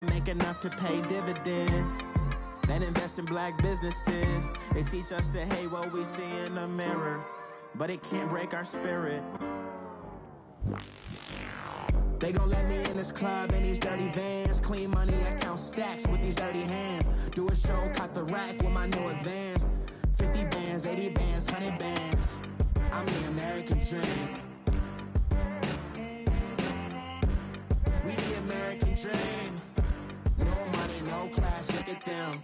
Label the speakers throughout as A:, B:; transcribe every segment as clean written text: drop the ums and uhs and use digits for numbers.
A: make enough to pay dividends. Then invest in black businesses. They teach us to hate what we see in the mirror, but it can't break our spirit. They gon' let me in this club in these dirty vans. Clean money, I count stacks with these dirty hands. Do a show, cut the rack with my new advance. 50 bands, 80 bands, 100 bands. I'm the American dream. We the American dream. No money, no class, look at them.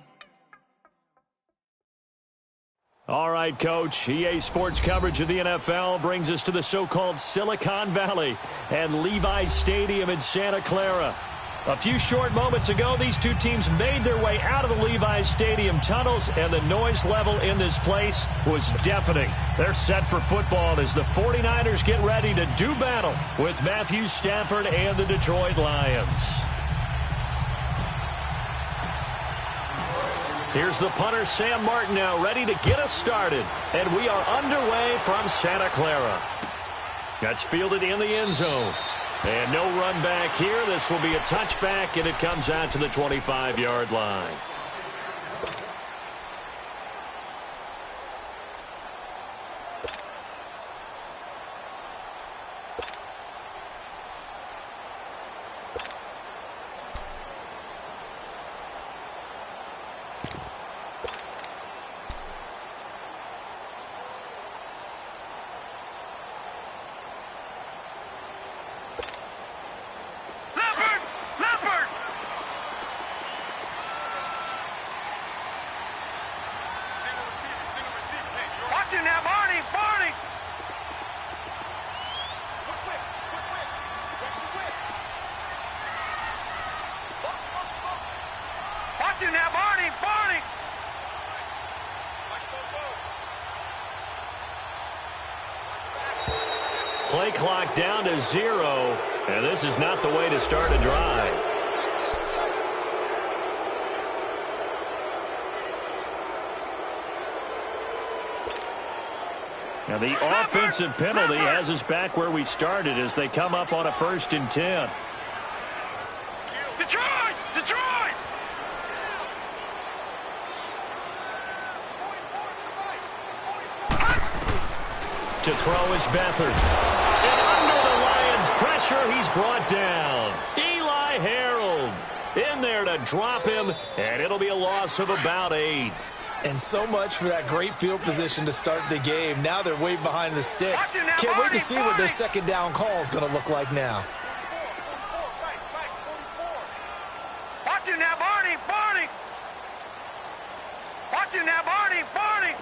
B: All right, Coach. EA Sports coverage of the NFL brings us to the so-called Silicon Valley and Levi's Stadium in Santa Clara. A few short moments ago, these two teams made their way out of the Levi's Stadium tunnels, and the noise level in this place was deafening. They're set for football as the 49ers get ready to do battle with Matthew Stafford and the Detroit Lions. Here's the punter, Sam Martin, now ready to get us started. And we are underway from Santa Clara. That's fielded in the end zone. And no run back here. This will be a touchback, and it comes out to the 25-yard line. Play clock down to 0, and this is not the way to start a drive. Now the offensive penalty has us back where we started as they come up on a 1st and 10.
C: Detroit! Detroit!
B: To throw is Beathard. And under the Lions' pressure, he's brought down. Eli Harold in there to drop him, and it'll be a loss of about 8.
D: And so much for that great field position to start the game. Now they're way behind the sticks. Can't wait to see what their second down call is going to look like now.
C: Watching now, Barney! Barney! Watching now, Barney! Barney!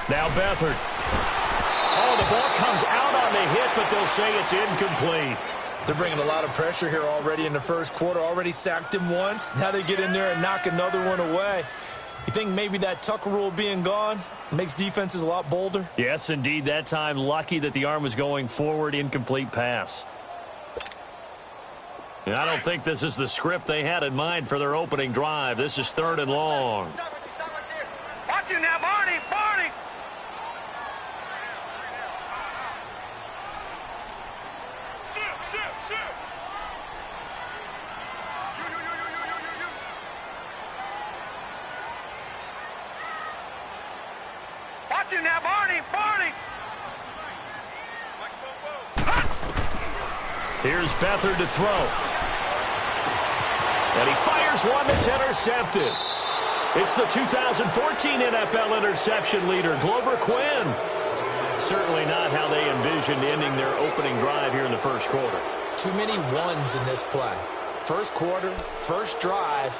B: Now Beathard. Oh, the ball comes out on the hit, but they'll say it's incomplete.
D: They're bringing a lot of pressure here already in the first quarter. Already sacked him once. Now they get in there and knock another one away. You think maybe that Tucker rule being gone makes defenses a lot bolder?
B: Yes, indeed. That time, lucky that the arm was going forward. Incomplete pass. And I don't think this is the script they had in mind for their opening drive. This is 3rd and long.
C: Watch you now, Barney! Barney! Watch you now, Barney! Barney!
B: Here's Beathard to throw. And he fires one that's intercepted. It's the 2014 NFL interception leader, Glover Quinn. Certainly not how they envisioned ending their opening drive here in the first quarter.
D: Too many ones in this play. First quarter, first drive,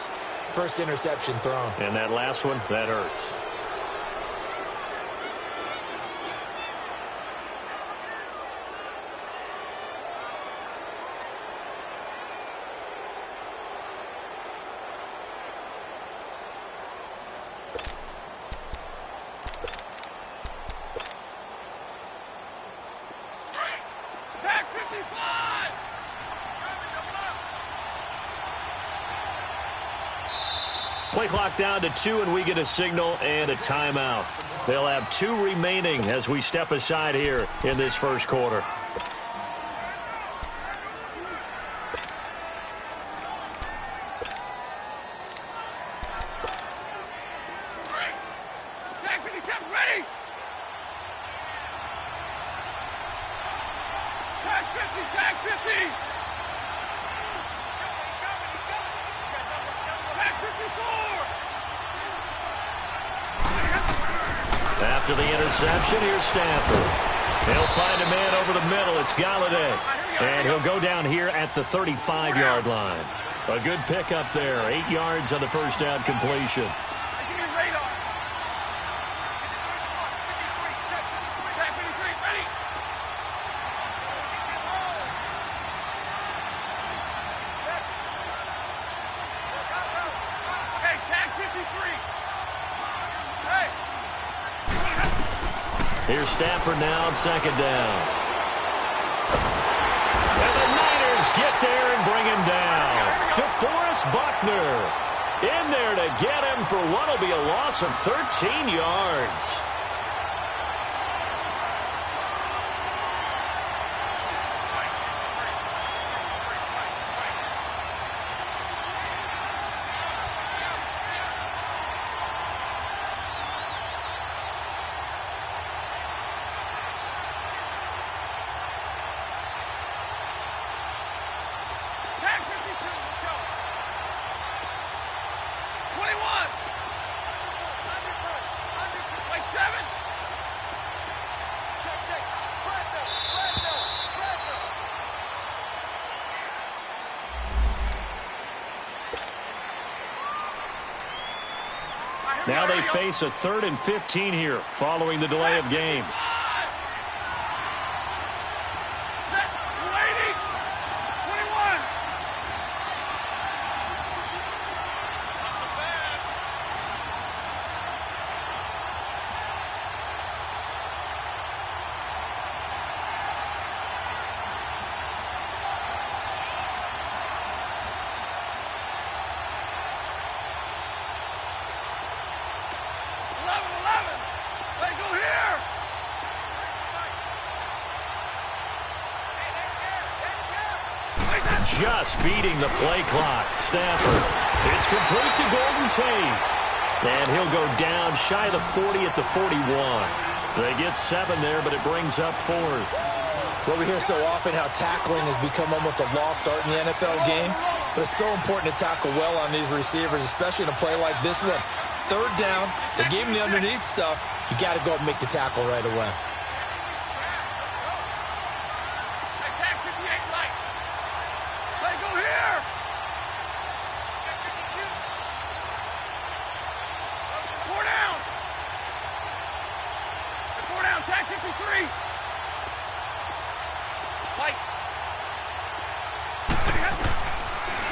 D: first interception thrown.
B: And that last one, that hurts. Play clock down to 2, and we get a signal and a timeout. They'll have 2 remaining as we step aside here in this first quarter. After the interception, here's Stafford. He'll find a man over the middle. It's Galladay. And he'll go down here at the 35-yard line. A good pickup there. 8 yards on the first down completion. Here's Stafford now on second down. And the Niners get there and bring him down. DeForest Buckner in there to get him for what will be a loss of 13 yards. Now they face a 3rd and 15 here following the delay of game. Just beating the play clock. Stafford. It's complete to Golden Tate. And he'll go down shy of the 40 at the 41. They get 7 there, but it brings up 4th.
D: Well, we hear so often how tackling has become almost a lost art in the NFL game. But it's so important to tackle well on these receivers, especially in a play like this one. 3rd down, they gave him the underneath stuff. You got to go and make the tackle right away.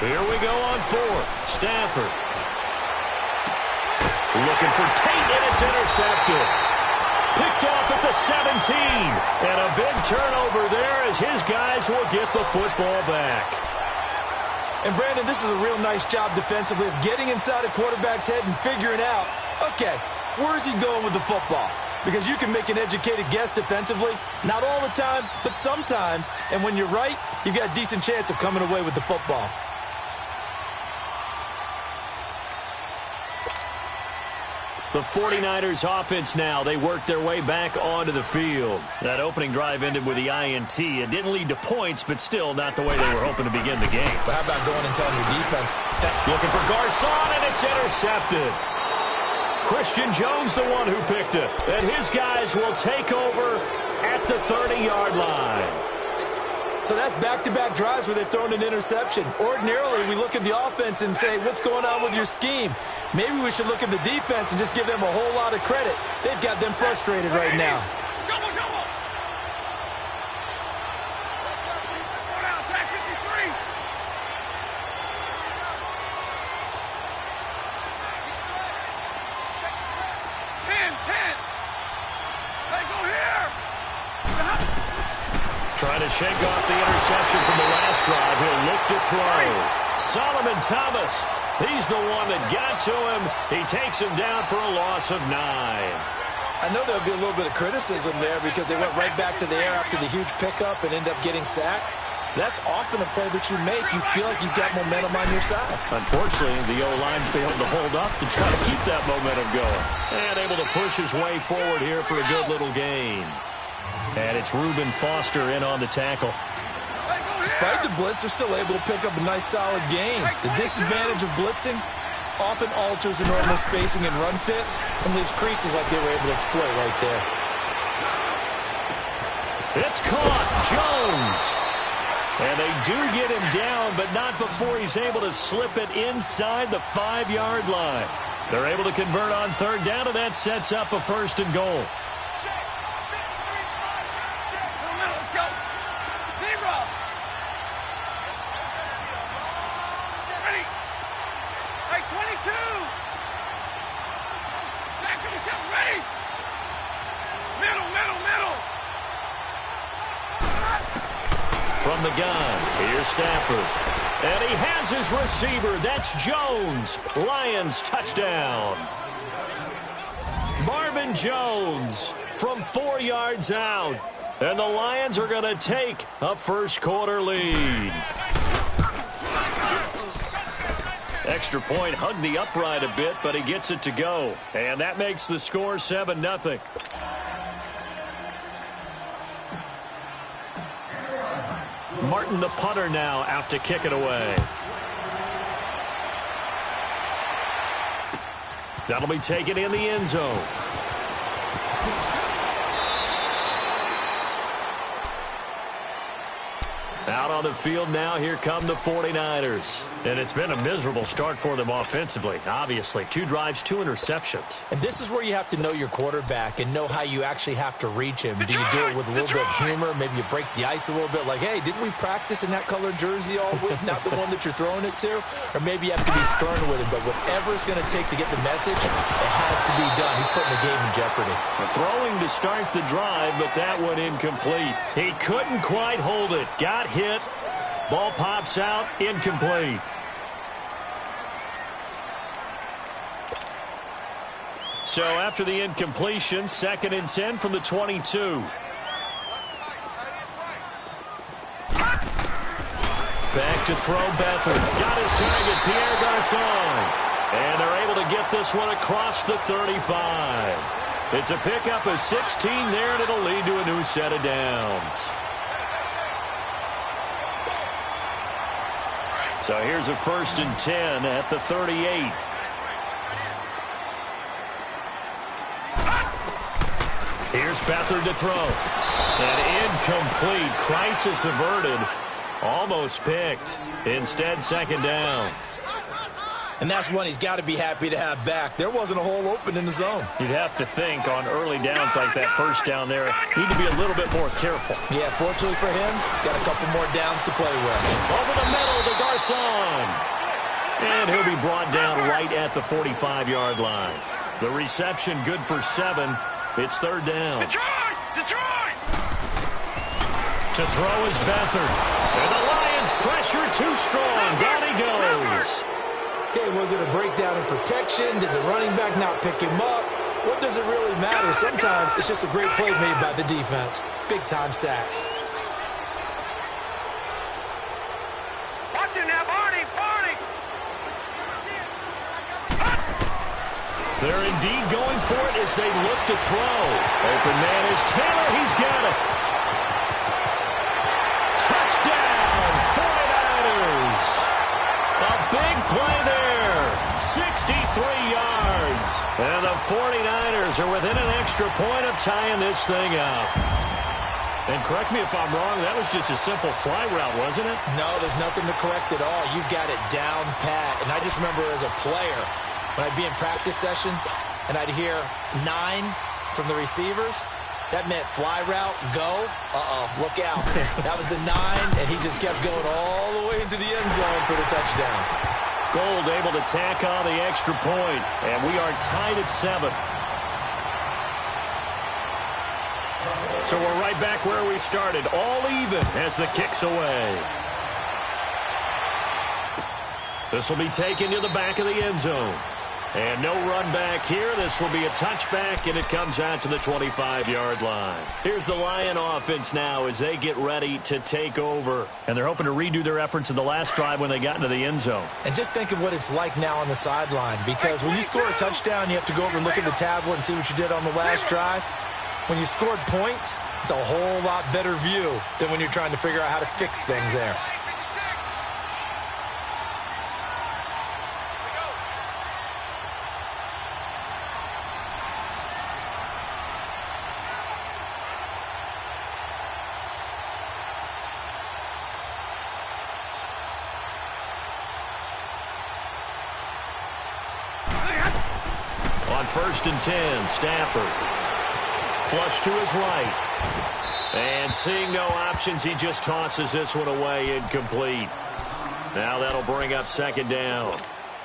B: Here we go on 4th. Stafford. Looking for Tate, and it's intercepted. Picked off at the 17. And a big turnover there as his guys will get the football back.
D: And, Brandon, this is a real nice job defensively of getting inside a quarterback's head and figuring out, okay, where's he going with the football? Because you can make an educated guess defensively. Not all the time, but sometimes. And when you're right, you've got a decent chance of coming away with the football.
B: The 49ers offense now, they work their way back onto the field. That opening drive ended with the INT. It didn't lead to points, but still not the way they were hoping to begin the game.
D: But how about going and telling your defense?
B: Looking for Garcon, and it's intercepted. Christian Jones the one who picked it. And his guys will take over at the 30-yard line.
D: So that's back-to-back drives where they've thrown an interception. Ordinarily, we look at the offense and say, what's going on with your scheme? Maybe we should look at the defense and just give them a whole lot of credit. They've got them frustrated right now.
B: Trying to shake off the interception from the last drive. He'll look to throw. Solomon Thomas, he's the one that got to him. He takes him down for a loss of 9.
D: I know there'll be a little bit of criticism there because they went right back to the air after the huge pickup and end up getting sacked. That's often a play that you make. You feel like you've got momentum on your side.
B: Unfortunately, the O-line failed to hold up to try to keep that momentum going. And able to push his way forward here for a good little gain. And it's Reuben Foster in on the tackle.
D: Despite the blitz, they're still able to pick up a nice, solid gain. The disadvantage of blitzing often alters the normal spacing and run fits and leaves creases like they were able to exploit right there.
B: It's caught. Jones. And they do get him down, but not before he's able to slip it inside the 5-yard line. They're able to convert on third down, and that sets up a 1st and goal. From the gun, here's Stafford. And he has his receiver. That's Jones. Lions touchdown. Marvin Jones from 4 yards out. And the Lions are going to take a first-quarter lead. Extra point hugged the upright a bit, but he gets it to go. And that makes the score 7-0. Martin, the punter, now out to kick it away. That'll be taken in the end zone. Out on the field now, here come the 49ers. And it's been a miserable start for them offensively, obviously. 2 drives, 2 interceptions.
D: And this is where you have to know your quarterback and know how you actually have to reach him. Do you do it with a little bit of humor? Maybe you break the ice a little bit like, hey, didn't we practice in that colored jersey all week, not the one that you're throwing it to? Or maybe you have to be stern with him. But whatever it's going to take to get the message, it has to be done. He's putting the game in jeopardy.
B: Throwing to start the drive, but that one incomplete. He couldn't quite hold it. Got hit. Ball pops out, incomplete. So after the incompletion, 2nd and 10 from the 22. Back to throw Beathard. Got his target, Pierre Garçon. And they're able to get this one across the 35. It's a pickup of 16 there, and it'll lead to a new set of downs. So here's a 1st and 10 at the 38. Here's Beathard to throw. And incomplete. Crisis averted. Almost picked. Instead, 2nd down.
D: And that's one he's got to be happy to have back. There wasn't a hole open in the zone.
B: You'd have to think on early downs like that 1st down there, need to be a little bit more careful.
D: Yeah, fortunately for him, got a couple more downs to play with.
B: Over the middle to Garçon. And he'll be brought down right at the 45-yard line. The reception good for 7. It's 3rd down.
C: Detroit!
B: To throw is Beathard. And the Lions pressure too strong. Down he goes.
D: Okay, was it a breakdown in protection? Did the running back not pick him up? What does it really matter? Sometimes it's just a great play made by the defense. Big-time sack.
C: Watch it now, Barney!
B: They're indeed going for it as they look to throw. Open man is Taylor. He's got it. Touchdown, 49ers. A big play there. 63 yards. And the 49ers are within an extra point of tying this thing up. And correct me if I'm wrong, that was just a simple fly route, wasn't it?
D: No, there's nothing to correct at all. You've got it down pat. And I just remember as a player, when I'd be in practice sessions and I'd hear 9 from the receivers, that meant fly route, go, look out. That was the 9, and he just kept going all the way into the end zone for the touchdown.
B: Gold able to tack on the extra point, and we are tied at 7. So we're right back where we started, all even as the kick's away. This will be taken to the back of the end zone. And no run back here. This will be a touchback, and it comes out to the 25-yard line. Here's the Lion offense now as they get ready to take over. And they're hoping to redo their efforts in the last drive when they got into the end zone.
D: And just think of what it's like now on the sideline, because when you score a touchdown, you have to go over and look at the tablet and see what you did on the last drive. When you scored points, it's a whole lot better view than when you're trying to figure out how to fix things there.
B: On 1st and 10, Stafford. Flush to his right. And seeing no options, he just tosses this one away, incomplete. Now that'll bring up 2nd down.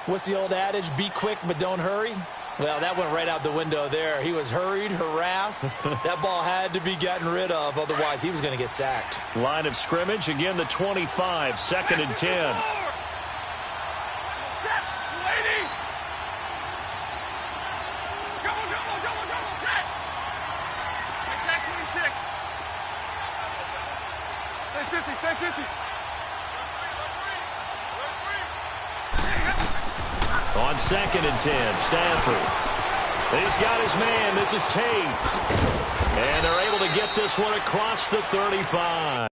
D: What's the old adage, be quick but don't hurry? Well, that went right out the window there. He was hurried, harassed. That ball had to be gotten rid of, otherwise he was going to get sacked.
B: Line of scrimmage, again the 25, 2nd and 10. On 2nd and 10, Stafford. He's got his man. This is Tate. And they're able to get this one across the 35.